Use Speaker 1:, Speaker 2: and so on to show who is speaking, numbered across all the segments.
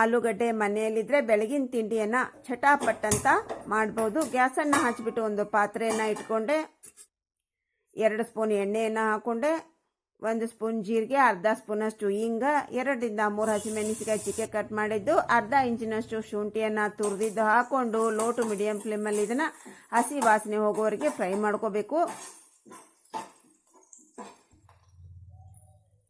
Speaker 1: ಆಲೂಗಡ್ಡೆ ಮನೆಯಲ್ಲಿದ್ದರೆ ಬೆಳಗಿನ ತಿಂಡಿಯನ್ನು ಚಟಾಪಟ್ ಅಂತ ಮಾಡ್ಬೋದು. ಗ್ಯಾಸನ್ನು ಹಚ್ಬಿಟ್ಟು ಒಂದು ಪಾತ್ರೆಯನ್ನು ಇಟ್ಕೊಂಡೆ, 2 ಸ್ಪೂನ್ ಎಣ್ಣೆಯನ್ನು ಹಾಕ್ಕೊಂಡೆ, 1 ಸ್ಪೂನ್ ಜೀರಿಗೆ, ಅರ್ಧ ಸ್ಪೂನಷ್ಟು ಹಿಂಗ, 2 ರಿಂದ 3 ಹಸಿಮೆಣಸಿಕಾಯಿ ಚಿಕ್ಕೆ ಕಟ್ ಮಾಡಿದ್ದು, ಅರ್ಧ ಇಂಚಿನಷ್ಟು ಶುಂಠಿಯನ್ನು ತುರಿದಿದ್ದು ಹಾಕ್ಕೊಂಡು ಲೋ ಟು ಮೀಡಿಯಂ ಫ್ಲೇಮಲ್ಲಿ ಇದನ್ನು ಹಸಿ ವಾಸನೆ ಹೋಗೋವರೆಗೆ ಫ್ರೈ ಮಾಡ್ಕೋಬೇಕು.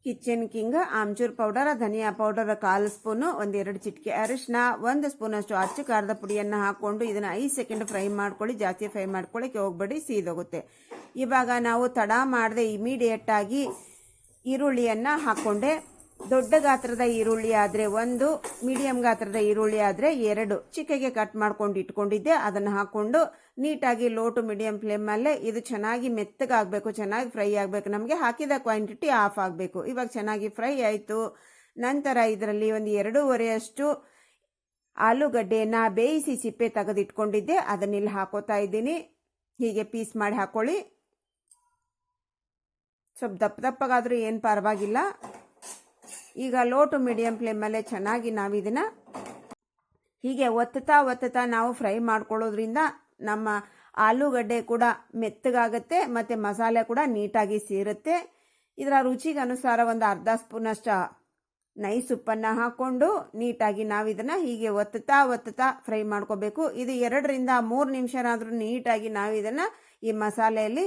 Speaker 1: ಕಿಚನ್ ಕಿಂಗ್ ಆಮ್ಚೂರ್ ಪೌಡರ್, ಧನಿಯಾ ಪೌಡರ್ 1/4 ಸ್ಪೂನು, 1-2 ಚಿಟಿಕೆ ಅರಿಶಿನ, 1 ಸ್ಪೂನಷ್ಟು ಅಚ್ಚ ಖಾರದ ಪುಡಿಯನ್ನು ಹಾಕ್ಕೊಂಡು ಇದನ್ನು 5 ಸೆಕೆಂಡ್ ಫ್ರೈ ಮಾಡ್ಕೊಳ್ಳಿ. ಜಾಸ್ತಿ ಫ್ರೈ ಮಾಡ್ಕೊಳ್ಳಿಕ್ಕೆ ಹೋಗ್ಬೇಡಿ, ಸೀದೋಗುತ್ತೆ. ಇವಾಗ ನಾವು ತಡ ಮಾಡದೆ ಇಮಿಡಿಯೇಟ್ ಆಗಿ ಈರುಳ್ಳಿಯನ್ನು ಹಾಕ್ಕೊಂಡೆ. ದೊಡ್ಡ ಗಾತ್ರದ ಈರುಳ್ಳಿ ಆದರೆ 1, ಮೀಡಿಯಂ ಗಾತ್ರದ ಈರುಳ್ಳಿ ಆದರೆ 2 ಚಿಕ್ಕಗೆ ಕಟ್ ಮಾಡ್ಕೊಂಡು ಇಟ್ಕೊಂಡಿದ್ದೆ. ಅದನ್ನು ಹಾಕ್ಕೊಂಡು ನೀಟಾಗಿ ಲೋ ಟು ಮೀಡಿಯಂ ಫ್ಲೇಮಲ್ಲೇ ಇದು ಚೆನ್ನಾಗಿ ಮೆತ್ತಗಾಗಬೇಕು, ಚೆನ್ನಾಗಿ ಫ್ರೈ ಆಗಬೇಕು. ನಮಗೆ ಹಾಕಿದ ಕ್ವಾಂಟಿಟಿ ಆಫ್ ಆಗಬೇಕು. ಇವಾಗ ಚೆನ್ನಾಗಿ ಫ್ರೈ ಆಯಿತು. ನಂತರ ಇದರಲ್ಲಿ 1-2.5 ಆಲೂಗಡ್ಡೆಯನ್ನು ಬೇಯಿಸಿ ಸಿಪ್ಪೆ ತೆಗೆದಿಟ್ಕೊಂಡಿದ್ದೆ, ಅದನ್ನಿಲ್ಲಿ ಹಾಕೋತಾ ಇದ್ದೀನಿ. ಹೀಗೆ ಪೀಸ್ ಮಾಡಿ ಹಾಕೊಳ್ಳಿ. ಸ್ವಲ್ಪ ದಪ್ಪಗಾದರೂ ಏನು ಪರವಾಗಿಲ್ಲ. ಈಗ ಲೋ ಟು ಮೀಡಿಯಂ ಫ್ಲೇಮಲ್ಲೇ ಚೆನ್ನಾಗಿ ನಾವು ಇದನ್ನು ಹೀಗೆ ಒತ್ತುತ್ತಾ ನಾವು ಫ್ರೈ ಮಾಡ್ಕೊಳ್ಳೋದ್ರಿಂದ ನಮ್ಮ ಆಲೂಗಡ್ಡೆ ಕೂಡ ಮೆತ್ತಗಾಗುತ್ತೆ ಮತ್ತು ಮಸಾಲೆ ಕೂಡ ನೀಟಾಗಿ ಸೇರುತ್ತೆ. ಇದರ ರುಚಿಗೆ ಅನುಸಾರ 1/2 ಸ್ಪೂನಷ್ಟು ನೈಸ್ ಉಪ್ಪನ್ನು ಹಾಕ್ಕೊಂಡು ನೀಟಾಗಿ ನಾವು ಇದನ್ನು ಹೀಗೆ ಒತ್ತುತ್ತಾ ಫ್ರೈ ಮಾಡ್ಕೋಬೇಕು. ಇದು 2 ರಿಂದ 3 ನಿಮಿಷನಾದರೂ ನೀಟಾಗಿ ನಾವು ಇದನ್ನು ಈ ಮಸಾಲೆಯಲ್ಲಿ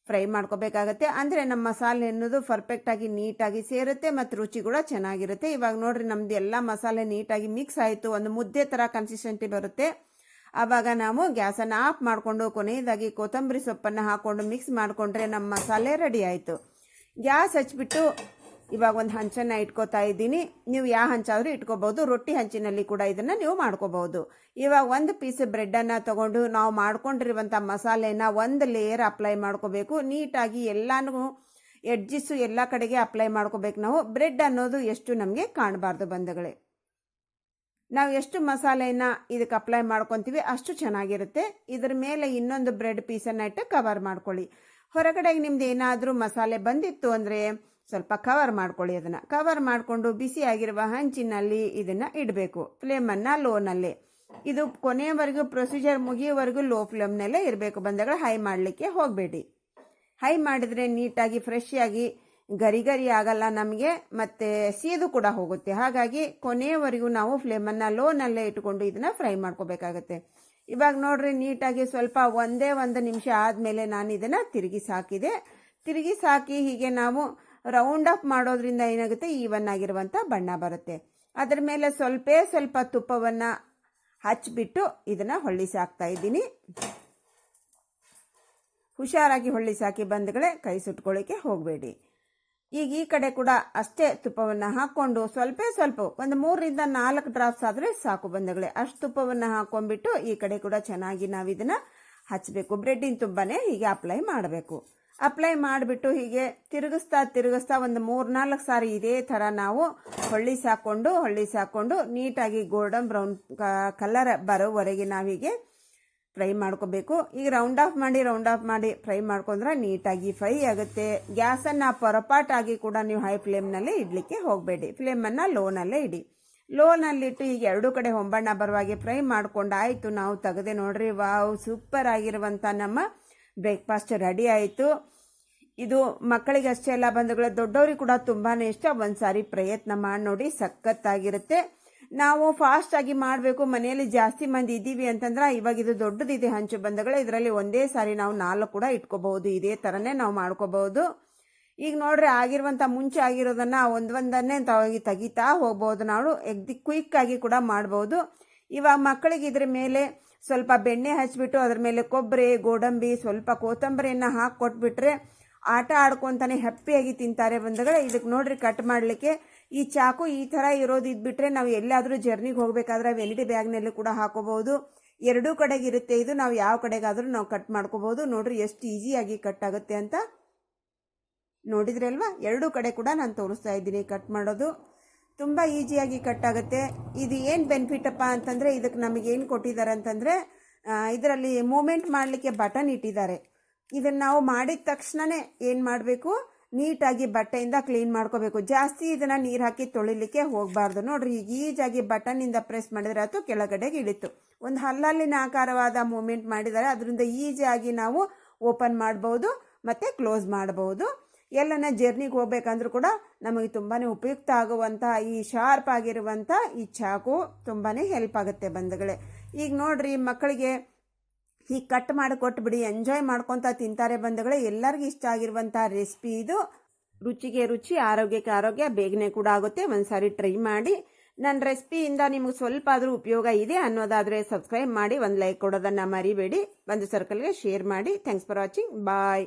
Speaker 1: ಫ್ರೈ ಮಾಡ್ಕೋಬೇಕಾಗತ್ತೆ. ಅಂದರೆ ನಮ್ಮ ಮಸಾಲೆ ಅನ್ನೋದು ಪರ್ಫೆಕ್ಟಾಗಿ ನೀಟಾಗಿ ಸೇರುತ್ತೆ ಮತ್ತು ರುಚಿ ಕೂಡ ಚೆನ್ನಾಗಿರುತ್ತೆ. ಇವಾಗ ನೋಡ್ರಿ, ನಮ್ದು ಎಲ್ಲ ಮಸಾಲೆ ನೀಟಾಗಿ ಮಿಕ್ಸ್ ಆಯಿತು. ಒಂದು ಮುದ್ದೆ ಥರ ಕನ್ಸಿಸ್ಟೆನ್ಸಿ ಬರುತ್ತೆ. ಆವಾಗ ನಾವು ಗ್ಯಾಸನ್ನು ಆಫ್ ಮಾಡಿಕೊಂಡು ಕೊನೆಯದಾಗಿ ಕೊತ್ತಂಬರಿ ಸೊಪ್ಪನ್ನು ಹಾಕ್ಕೊಂಡು ಮಿಕ್ಸ್ ಮಾಡಿಕೊಂಡ್ರೆ ನಮ್ಮ ಮಸಾಲೆ ರೆಡಿ ಆಯಿತು. ಗ್ಯಾಸ್ ಹಚ್ಬಿಟ್ಟು ಇವಾಗ ಒಂದು ಹಂಚನ್ನು ಇಟ್ಕೋತಾ ಇದ್ದೀನಿ. ನೀವು ಯಾವ ಹಂಚಾದರೂ ಇಟ್ಕೋಬಹುದು. ರೊಟ್ಟಿ ಹಂಚಿನಲ್ಲಿ ಕೂಡ ಇದನ್ನು ನೀವು ಮಾಡ್ಕೋಬಹುದು. ಇವಾಗ 1 ಪೀಸ್ ಬ್ರೆಡ್ಡನ್ನು ತಗೊಂಡು ನಾವು ಮಾಡ್ಕೊಂಡಿರುವಂಥ ಮಸಾಲೆನ 1 ಲೇಯರ್ ಅಪ್ಲೈ ಮಾಡ್ಕೋಬೇಕು. ನೀಟಾಗಿ ಎಲ್ಲನೂ ಎಡ್ಜಸ್ಸು ಎಲ್ಲ ಕಡೆಗೆ ಅಪ್ಲೈ ಮಾಡ್ಕೋಬೇಕು. ನಾವು ಬ್ರೆಡ್ ಅನ್ನೋದು ಎಷ್ಟು ನಮಗೆ ಕಾಣಬಾರ್ದು ಬಂಧುಗಳೇ. ನಾವು ಎಷ್ಟು ಮಸಾಲೆಯನ್ನು ಇದಕ್ಕೆ ಅಪ್ಲೈ ಮಾಡ್ಕೊತೀವಿ ಅಷ್ಟು ಚೆನ್ನಾಗಿರುತ್ತೆ. ಇದ್ರ ಮೇಲೆ ಇನ್ನೊಂದು ಬ್ರೆಡ್ ಪೀಸನ್ನು ಇಟ್ಟು ಕವರ್ ಮಾಡ್ಕೊಳ್ಳಿ. ಹೊರಗಡೆಗೆ ನಿಮ್ದು ಏನಾದರೂ ಮಸಾಲೆ ಬಂದಿತ್ತು ಅಂದರೆ ಸ್ವಲ್ಪ ಕವರ್ ಮಾಡ್ಕೊಳ್ಳಿ. ಅದನ್ನು ಕವರ್ ಮಾಡಿಕೊಂಡು ಬಿಸಿಯಾಗಿರುವ ಹಂಚಿನಲ್ಲಿ ಇದನ್ನು ಇಡಬೇಕು. ಫ್ಲೇಮನ್ನು ಲೋನಲ್ಲೇ. ಇದು ಕೊನೆಯವರೆಗೂ ಪ್ರೊಸೀಜರ್ ಮುಗಿಯೋವರೆಗೂ ಲೋ ಫ್ಲೇಮ್ನಲ್ಲೇ ಇರಬೇಕು ಬಂದಾಗ. ಹೈ ಮಾಡಲಿಕ್ಕೆ ಹೋಗಬೇಡಿ. ಹೈ ಮಾಡಿದರೆ ನೀಟಾಗಿ ಫ್ರೆಶ್ ಆಗಿ ಗರಿ ಆಗಲ್ಲ ನಮಗೆ, ಮತ್ತು ಸೀದು ಕೂಡ ಹೋಗುತ್ತೆ. ಹಾಗಾಗಿ ಕೊನೆಯವರೆಗೂ ನಾವು ಫ್ಲೇಮನ್ನು ಲೋನಲ್ಲೇ ಇಟ್ಕೊಂಡು ಇದನ್ನು ಫ್ರೈ ಮಾಡ್ಕೋಬೇಕಾಗತ್ತೆ. ಇವಾಗ ನೋಡ್ರಿ, ನೀಟಾಗಿ ಸ್ವಲ್ಪ 1 ನಿಮಿಷ ಆದಮೇಲೆ ನಾನು ಇದನ್ನು ತಿರುಗಿಸಿ ಹಾಕಿ ಹೀಗೆ ನಾವು ರೌಂಡ್ ಅಪ್ ಮಾಡೋದ್ರಿಂದ ಏನಾಗುತ್ತೆ, ಈವನ್ ಆಗಿರುವಂಥ ಬಣ್ಣ ಬರುತ್ತೆ. ಅದರ ಮೇಲೆ ಸ್ವಲ್ಪ ತುಪ್ಪವನ್ನು ಹಚ್ಚಿಬಿಟ್ಟು ಇದನ್ನು ಹೊಳ್ಳಿಸಿ ಹಾಕ್ತಾ ಇದ್ದೀನಿ. ಹುಷಾರಾಗಿ ಹೊಳ್ಳಿಸಿ ಹಾಕಿ ಬಂಧುಗಳೇ, ಕೈ ಸುಟ್ಕೊಳ್ಳಿಕ್ಕೆ ಹೋಗಬೇಡಿ. ಈಗ ಈ ಕಡೆ ಕೂಡ ಅಷ್ಟೇ ತುಪ್ಪವನ್ನು ಹಾಕ್ಕೊಂಡು ಸ್ವಲ್ಪ 3 ರಿಂದ 4 ಡ್ರಾಪ್ಸ್ ಆದರೆ ಸಾಕು ಬಂಧುಗಳೇ. ಅಷ್ಟು ತುಪ್ಪವನ್ನು ಹಾಕ್ಕೊಂಡ್ಬಿಟ್ಟು ಈ ಕಡೆ ಕೂಡ ಚೆನ್ನಾಗಿ ನಾವು ಇದನ್ನು ಹಚ್ಚಬೇಕು. ಬ್ರೆಡ್ಡಿನ ತುಪ್ಪನೇ ಹೀಗೆ ಅಪ್ಲೈ ಮಾಡಬೇಕು. ಅಪ್ಲೈ ಮಾಡಿಬಿಟ್ಟು ಹೀಗೆ ತಿರುಗಿಸ್ತಾ 3-4 ಸಾರಿ ಇದೇ ಥರ ನಾವು ಹೊಳ್ಳಿಸಿ ಹಾಕ್ಕೊಂಡು ನೀಟಾಗಿ ಗೋಲ್ಡನ್ ಬ್ರೌನ್ ಕಲರ್ ಬರೋವರೆಗೆ ನಾವೀಗೆ ಫ್ರೈ ಮಾಡ್ಕೋಬೇಕು. ಈಗ ರೌಂಡ್ ಆಫ್ ಮಾಡಿ ಫ್ರೈ ಮಾಡ್ಕೊಂಡ್ರೆ ನೀಟಾಗಿ ಫ್ರೈ ಆಗುತ್ತೆ. ಗ್ಯಾಸನ್ನು ಪೊರಪಾಟಾಗಿ ಕೂಡ ನೀವು ಹೈ ಫ್ಲೇಮ್ನಲ್ಲಿ ಇಡಲಿಕ್ಕೆ ಹೋಗಬೇಡಿ. ಫ್ಲೇಮನ್ನು ಲೋನಲ್ಲೇ ಇಡಿ. ಲೋನಲ್ಲಿಟ್ಟು ಈಗ 2 ಕಡೆ ಹೊಂಬಣ್ಣ ಬರುವಾಗೆ ಫ್ರೈ ಮಾಡ್ಕೊಂಡಾಯಿತು. ನಾವು ತೆಗೆದೆ ನೋಡ್ರಿ, ವಾವ್, ಸೂಪರ್ ಆಗಿರುವಂಥ ನಮ್ಮ ಬ್ರೇಕ್ಫಾಸ್ಟ್ ರೆಡಿ ಆಯಿತು. ಇದು ಮಕ್ಕಳಿಗೆ ಅಷ್ಟೇ ಎಲ್ಲ ಬಂಧುಗಳೇ, ದೊಡ್ಡವ್ರಿಗೆ ಕೂಡ ತುಂಬಾ ಇಷ್ಟ. ಒಂದ್ಸಾರಿ ಪ್ರಯತ್ನ ಮಾಡಿ ನೋಡಿ, ಸಖತ್ತಾಗಿರುತ್ತೆ. ನಾವು ಫಾಸ್ಟಾಗಿ ಮಾಡಬೇಕು, ಮನೆಯಲ್ಲಿ ಜಾಸ್ತಿ ಮಂದಿ ಇದ್ದೀವಿ ಅಂತಂದ್ರೆ ಇವಾಗ ಇದು ದೊಡ್ಡದಿದೆ ಹಂಚು ಬಂಧುಗಳೇ. ಇದರಲ್ಲಿ ಒಂದೇ ಸಾರಿ ನಾವು 4 ಕೂಡ ಇಟ್ಕೋಬಹುದು. ಇದೇ ಥರನೇ ನಾವು ಮಾಡ್ಕೋಬಹುದು. ಈಗ ನೋಡ್ರಿ, ಮುಂಚೆ ಆಗಿರೋದನ್ನು ಒಂದೊಂದನ್ನೇ ತೆಗಿತಾ ಹೋಗ್ಬೋದು. ನಾವು ಕ್ವಿಕ್ ಆಗಿ ಕೂಡ ಮಾಡ್ಬೋದು. ಇವಾಗ ಮಕ್ಕಳಿಗೆ ಇದ್ರ ಮೇಲೆ ಸ್ವಲ್ಪ ಬೆಣ್ಣೆ ಹಚ್ಚಿಬಿಟ್ಟು ಅದ್ರ ಮೇಲೆ ಕೊಬ್ಬರಿ, ಗೋಡಂಬಿ, ಸ್ವಲ್ಪ ಕೊತ್ತಂಬರಿಯನ್ನು ಹಾಕಿ ಕೊಟ್ಬಿಟ್ರೆ ಆಟ ಆಡ್ಕೊತಾನೆ ಹ್ಯಾಪಿಯಾಗಿ ತಿಂತಾರೆ ಬಂಧುಗಳೇ. ಇದಕ್ಕೆ ನೋಡ್ರಿ, ಕಟ್ ಮಾಡಲಿಕ್ಕೆ ಈ ಚಾಕು ಈ ಥರ ಇರೋದು ಇದ್ಬಿಟ್ರೆ ನಾವು ಎಲ್ಲಾದರೂ ಜರ್ನಿಗೆ ಹೋಗಬೇಕಾದ್ರೆ ವೆನಿಟಿ ಬ್ಯಾಗ್ನಲ್ಲಿ ಕೂಡ ಹಾಕೋಬಹುದು. 2 ಕಡೆಗೆ ಇರುತ್ತೆ ಇದು. ನಾವು ಯಾವ ಕಡೆಗಾದರೂ ನಾವು ಕಟ್ ಮಾಡ್ಕೋಬಹುದು. ನೋಡ್ರಿ ಎಷ್ಟು ಈಸಿಯಾಗಿ ಕಟ್ ಆಗುತ್ತೆ ಅಂತ. ನೋಡಿದ್ರಲ್ವಾ, 2 ಕಡೆ ಕೂಡ ನಾನು ತೋರಿಸ್ತಾ ಇದ್ದೀನಿ ಕಟ್ ಮಾಡೋದು. ತುಂಬ ಈಸಿಯಾಗಿ ಕಟ್ ಆಗುತ್ತೆ. ಇದು ಏನು ಬೆನಿಫಿಟ್ ಅಪ್ಪ ಅಂತಂದರೆ, ಇದಕ್ಕೆ ನಮಗೇನು ಕೊಟ್ಟಿದ್ದಾರೆ ಅಂತಂದರೆ, ಇದರಲ್ಲಿ ಮೂಮೆಂಟ್ ಮಾಡಲಿಕ್ಕೆ ಬಟನ್ ಇಟ್ಟಿದ್ದಾರೆ. ಇದನ್ನು ನಾವು ಮಾಡಿದ ತಕ್ಷಣವೇ ಏನು ಮಾಡಬೇಕು, ನೀಟಾಗಿ ಬಟ್ಟೆಯಿಂದ ಕ್ಲೀನ್ ಮಾಡ್ಕೋಬೇಕು. ಜಾಸ್ತಿ ಇದನ್ನು ನೀರು ಹಾಕಿ ತೊಳಿಲಿಕ್ಕೆ ಹೋಗಬಾರ್ದು. ನೋಡ್ರಿ, ಈಗ ಈಜಾಗಿ ಬಟನ್ನಿಂದ ಪ್ರೆಸ್ ಮಾಡಿದ್ರೆ ಅದು ಕೆಳಗಡೆಗೆ ಇಳಿತು. ಒಂದು ಹಲ್ಲಲ್ಲಿನ ಆಕಾರವಾದ ಮೂಮೆಂಟ್ ಮಾಡಿದರೆ ಅದರಿಂದ ಈಜಿಯಾಗಿ ನಾವು ಓಪನ್ ಮಾಡ್ಬೋದು ಮತ್ತು ಕ್ಲೋಸ್ ಮಾಡ್ಬೋದು. ಎಲ್ಲನ ಜರ್ನಿಗೆ ಹೋಗ್ಬೇಕಂದ್ರೂ ಕೂಡ ನಮಗೆ ತುಂಬಾ ಉಪಯುಕ್ತ ಆಗುವಂಥ ಈ ಶಾರ್ಪ್ ಆಗಿರುವಂಥ ಈ ಚಾಕು ತುಂಬಾ ಹೆಲ್ಪ್ ಆಗುತ್ತೆ ಬಂಧುಗಳೇ. ಈಗ ನೋಡ್ರಿ, ಮಕ್ಕಳಿಗೆ ಹೀಗೆ ಕಟ್ ಮಾಡಿ ಕೊಟ್ಬಿಡಿ, ಎಂಜಾಯ್ ಮಾಡ್ಕೊತ ತಿಂತಾರೆ ಬಂಧುಗಳೇ. ಎಲ್ಲರಿಗೂ ಇಷ್ಟ ಆಗಿರುವಂಥ ರೆಸಿಪಿ ಇದು. ರುಚಿಗೆ ರುಚಿ, ಆರೋಗ್ಯಕ್ಕೆ ಆರೋಗ್ಯ, ಬೇಗನೆ ಕೂಡ ಆಗುತ್ತೆ. ಒಂದ್ಸಾರಿ ಟ್ರೈ ಮಾಡಿ. ನನ್ನ ರೆಸಿಪಿಯಿಂದ ನಿಮಗೆ ಸ್ವಲ್ಪ ಆದರೂ ಉಪಯೋಗ ಇದೆ ಅನ್ನೋದಾದರೆ ಸಬ್ಸ್ಕ್ರೈಬ್ ಮಾಡಿ, ಒಂದು ಲೈಕ್ ಕೊಡೋದನ್ನು ಮರಿಬೇಡಿ. ಒಂದು ಸರ್ಕಲ್ಗೆ ಶೇರ್ ಮಾಡಿ. Thanks for watching. ಬಾಯ್.